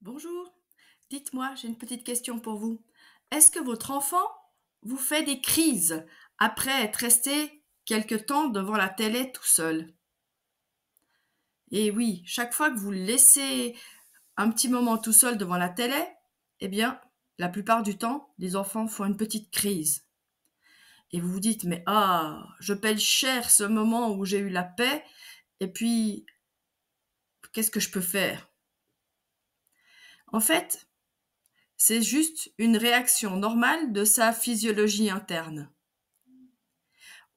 Bonjour, dites-moi, j'ai une petite question pour vous. Est-ce que votre enfant vous fait des crises après être resté quelque temps devant la télé tout seul? Et oui, chaque fois que vous le laissez un petit moment tout seul devant la télé, eh bien, la plupart du temps, les enfants font une petite crise. Et vous vous dites, mais je paye cher ce moment où j'ai eu la paix, et puis, qu'est-ce que je peux faire? En fait, c'est juste une réaction normale de sa physiologie interne.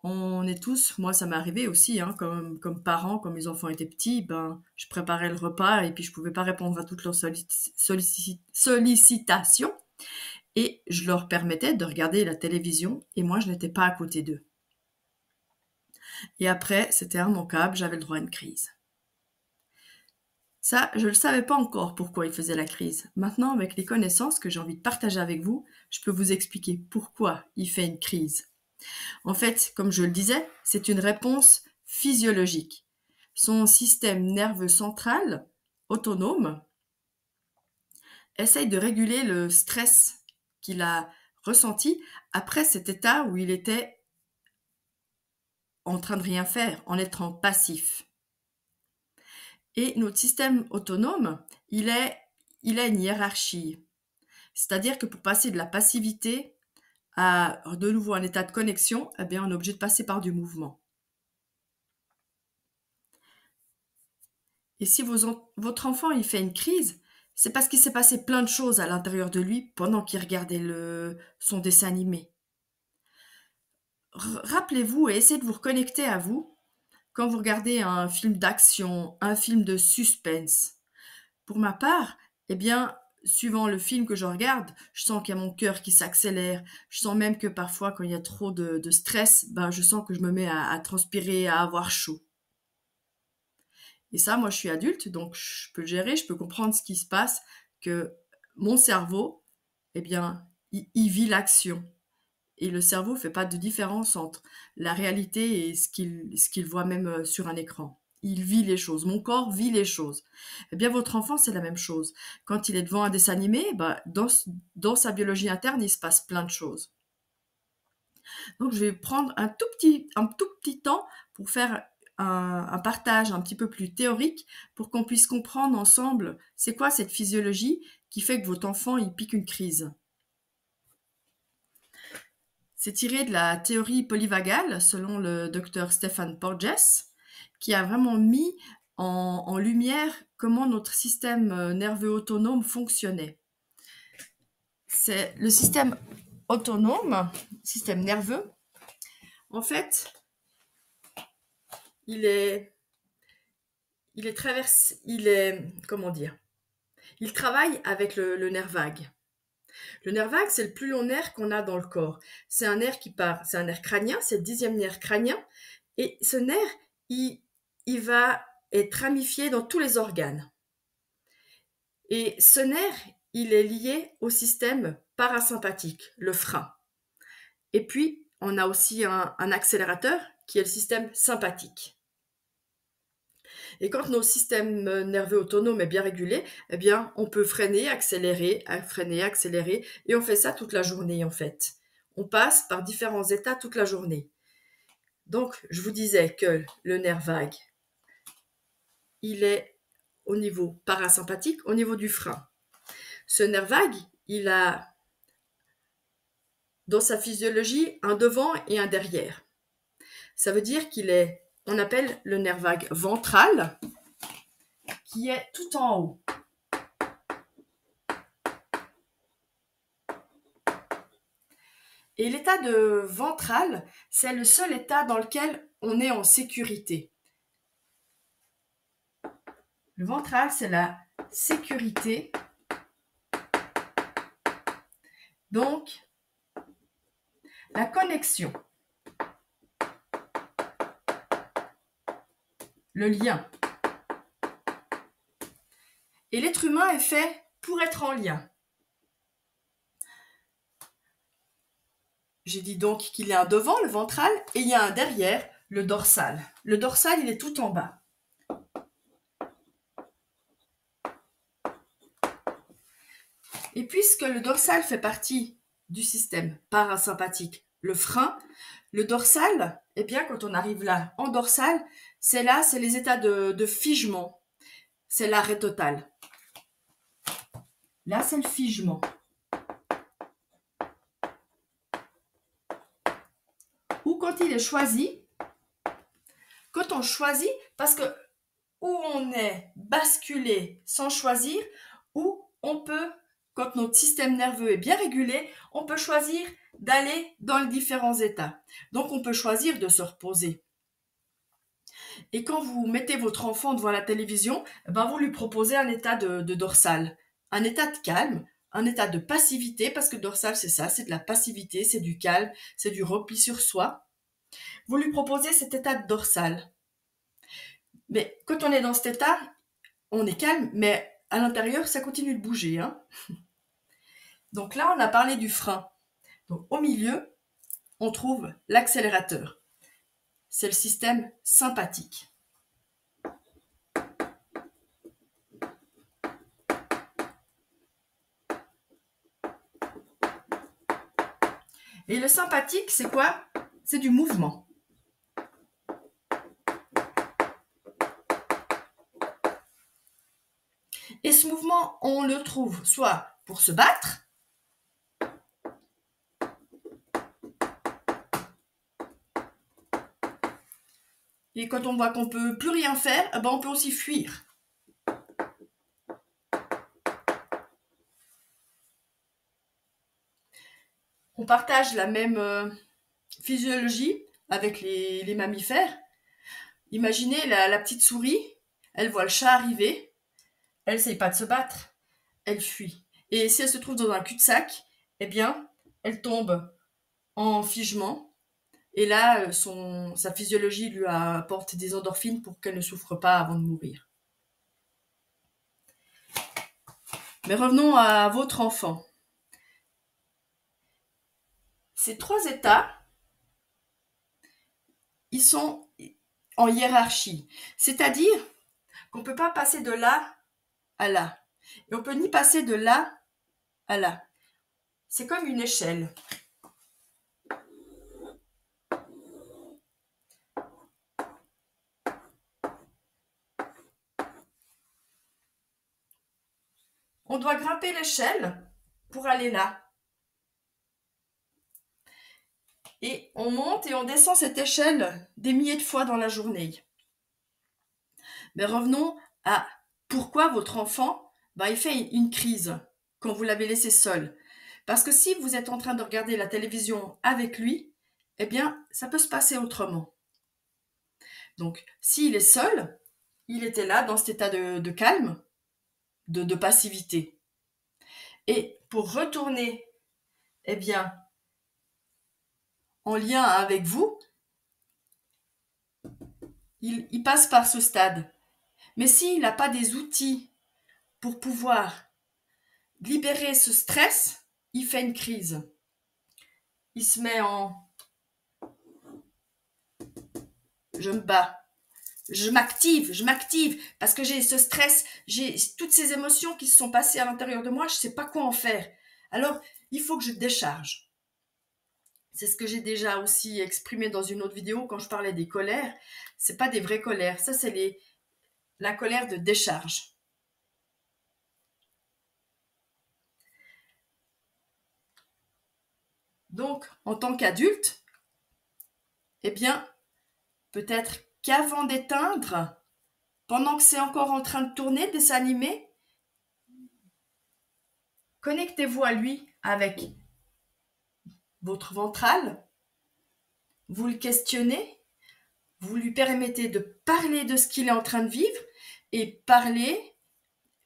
On est tous, moi ça m'est arrivé aussi, hein, comme parent, quand mes enfants étaient petits, ben, je préparais le repas et puis je pouvais pas répondre à toutes leurs sollicitations et je leur permettais de regarder la télévision et moi je n'étais pas à côté d'eux. Et après, c'était immanquable, j'avais le droit à une crise. Ça, je ne savais pas encore pourquoi il faisait la crise. Maintenant, avec les connaissances que j'ai envie de partager avec vous, je peux vous expliquer pourquoi il fait une crise. En fait, comme je le disais, c'est une réponse physiologique. Son système nerveux central, autonome, essaye de réguler le stress qu'il a ressenti après cet état où il était en train de rien faire, en étant passif. Et notre système autonome, il a une hiérarchie. C'est-à-dire que pour passer de la passivité à de nouveau un état de connexion, eh bien, on est obligé de passer par du mouvement. Et si votre enfant il fait une crise, c'est parce qu'il s'est passé plein de choses à l'intérieur de lui pendant qu'il regardait son dessin animé. Rappelez-vous et essayez de vous reconnecter à vous quand vous regardez un film d'action, un film de suspense. Pour ma part, eh bien, suivant le film que je regarde, je sens qu'il y a mon cœur qui s'accélère. Je sens même que parfois, quand il y a trop de stress, ben, je sens que je me mets à transpirer, à avoir chaud. Et ça, moi, je suis adulte, donc je peux le gérer, je peux comprendre ce qui se passe, que mon cerveau, eh bien, il vit l'action. Et le cerveau fait pas de différence entre la réalité et ce qu'il voit même sur un écran. Il vit les choses. Mon corps vit les choses. Eh bien, votre enfant, c'est la même chose. Quand il est devant un dessin animé, bah, dans sa biologie interne, il se passe plein de choses. Donc, je vais prendre un tout petit temps pour faire un partage un petit peu plus théorique pour qu'on puisse comprendre ensemble c'est quoi cette physiologie qui fait que votre enfant, il pique une crise. C'est tiré de la théorie polyvagale, selon le docteur Stephan Porges, qui a vraiment mis en lumière comment notre système nerveux autonome fonctionnait. C'est le système autonome, système nerveux. En fait, il est, comment dire, il travaille avec le nerf vague. Le nerf vague, c'est le plus long nerf qu'on a dans le corps. C'est un nerf c'est un nerf crânien, c'est le 10e nerf crânien. Et ce nerf, il va être ramifié dans tous les organes. Et ce nerf, il est lié au système parasympathique, le frein. Et puis, on a aussi un accélérateur qui est le système sympathique. Et quand nos systèmes nerveux autonomes est bien régulé, eh bien, on peut freiner, accélérer, et on fait ça toute la journée, en fait. On passe par différents états toute la journée. Donc, je vous disais que le nerf vague, il est au niveau parasympathique, au niveau du frein. Ce nerf vague, il a dans sa physiologie un devant et un derrière. Ça veut dire on appelle le nerf vague ventral, qui est tout en haut. Et l'état de ventral, c'est le seul état dans lequel on est en sécurité. Le ventral, c'est la sécurité. Donc, la connexion, le lien. Et l'être humain est fait pour être en lien. J'ai dit donc qu'il y a un devant, le ventral, et il y a un derrière, le dorsal. Le dorsal, il est tout en bas. Et puisque le dorsal fait partie du système parasympathique, le frein, le dorsal, eh bien, quand on arrive là, en dorsal, c'est les états de figement. C'est l'arrêt total. Là, c'est le figement. Ou quand il est choisi, quand on choisit, parce que où on est basculé sans choisir, ou on peut, quand notre système nerveux est bien régulé, on peut choisir d'aller dans les différents états. Donc on peut choisir de se reposer. Et quand vous mettez votre enfant devant la télévision, ben vous lui proposez un état de dorsal, un état de calme, un état de passivité, parce que dorsal c'est ça, c'est de la passivité, c'est du calme, c'est du repli sur soi. Vous lui proposez cet état de dorsal. Mais quand on est dans cet état, on est calme, mais à l'intérieur, ça continue de bouger. Hein. Donc là, on a parlé du frein. Donc au milieu, on trouve l'accélérateur. C'est le système sympathique. Et le sympathique, c'est quoi? C'est du mouvement. Et ce mouvement, on le trouve soit pour se battre, et quand on voit qu'on ne peut plus rien faire, ben on peut aussi fuir. On partage la même physiologie avec les mammifères. Imaginez la petite souris, elle voit le chat arriver, elle essaye pas de se battre, elle fuit. Et si elle se trouve dans un cul-de-sac, eh bien, elle tombe en figement. Et là, sa physiologie lui apporte des endorphines pour qu'elle ne souffre pas avant de mourir. Mais revenons à votre enfant. Ces 3 états, ils sont en hiérarchie. C'est-à-dire qu'on ne peut pas passer de là à là. Et on ne peut ni passer de là à là. C'est comme une échelle. On doit grimper l'échelle pour aller là. Et on monte et on descend cette échelle des milliers de fois dans la journée. Mais revenons à pourquoi votre enfant, il fait une crise quand vous l'avez laissé seul. Parce que si vous êtes en train de regarder la télévision avec lui, eh bien, ça peut se passer autrement. Donc, s'il est seul, il était là dans cet état de calme, de passivité. Et pour retourner, eh bien, en lien avec vous, il passe par ce stade. Mais s'il n'a pas des outils pour pouvoir libérer ce stress, il fait une crise. Il se met en je me bats, je m'active parce que j'ai ce stress, j'ai toutes ces émotions qui se sont passées à l'intérieur de moi, je ne sais pas quoi en faire. Alors, il faut que je décharge. C'est ce que j'ai déjà aussi exprimé dans une autre vidéo quand je parlais des colères. C'est pas des vraies colères, ça c'est la colère de décharge. Donc, en tant qu'adulte, eh bien, peut-être qu'avant d'éteindre, pendant que c'est encore en train de tourner, de s'animer, connectez-vous à lui avec votre ventral, vous le questionnez, vous lui permettez de parler de ce qu'il est en train de vivre et parler,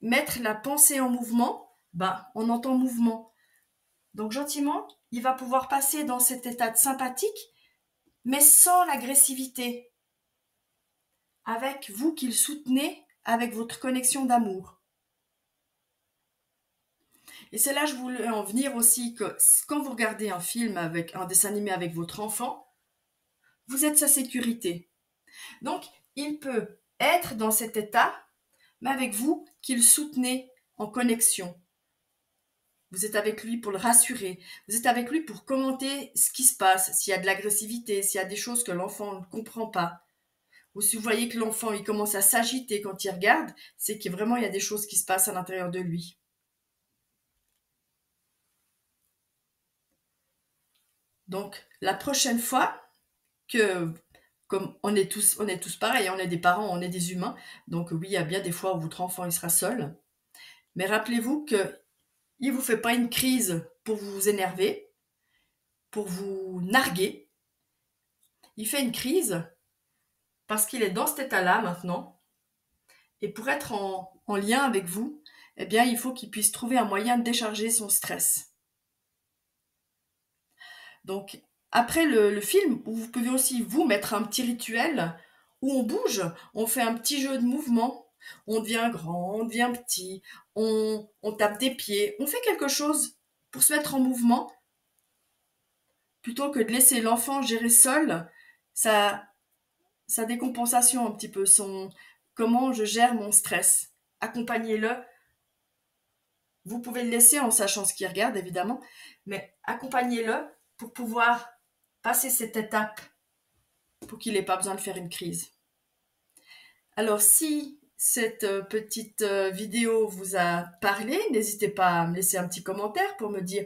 mettre la pensée en mouvement, on entend mouvement. Donc gentiment, il va pouvoir passer dans cet état de sympathique, mais sans l'agressivité, avec vous qui le soutenez, avec votre connexion d'amour. Et c'est là que je voulais en venir aussi, que quand vous regardez un film, avec un dessin animé avec votre enfant, vous êtes sa sécurité. Donc, il peut être dans cet état, mais avec vous qui le soutenez en connexion. vous êtes avec lui pour le rassurer, vous êtes avec lui pour commenter ce qui se passe, s'il y a de l'agressivité, s'il y a des choses que l'enfant ne comprend pas. Ou si vous voyez que l'enfant il commence à s'agiter quand il regarde, c'est que vraiment il y a des choses qui se passent à l'intérieur de lui. Donc la prochaine fois que, comme on est tous pareils, on est des parents, on est des humains, donc oui, il y a bien des fois où votre enfant il sera seul, mais rappelez-vous que il vous fait pas une crise pour vous énerver, pour vous narguer. Il fait une crise parce qu'il est dans cet état-là maintenant, et pour être en lien avec vous, eh bien, il faut qu'il puisse trouver un moyen de décharger son stress. Donc, après le film, vous pouvez aussi vous mettre un petit rituel où on bouge, on fait un petit jeu de mouvement, on devient grand, on devient petit, on tape des pieds, on fait quelque chose pour se mettre en mouvement plutôt que de laisser l'enfant gérer seul sa, sa décompensation un petit peu, comment je gère mon stress. Accompagnez-le. Vous pouvez le laisser en sachant ce qu'il regarde, évidemment, mais accompagnez-le pour pouvoir passer cette étape pour qu'il n'ait pas besoin de faire une crise. Alors, si cette petite vidéo vous a parlé, n'hésitez pas à me laisser un petit commentaire pour me dire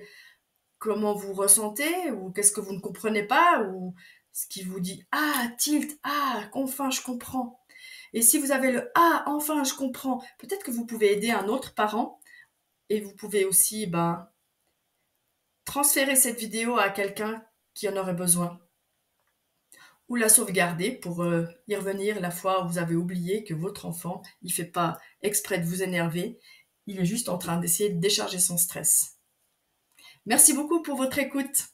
comment vous ressentez ou qu'est-ce que vous ne comprenez pas ou ce qui vous dit ah tilt, ah enfin je comprends. Et si vous avez le ah enfin je comprends, peut-être que vous pouvez aider un autre parent et vous pouvez aussi transférer cette vidéo à quelqu'un qui en aurait besoin ou la sauvegarder pour y revenir la fois où vous avez oublié que votre enfant il fait pas exprès de vous énerver, il est juste en train d'essayer de décharger son stress. Merci beaucoup pour votre écoute.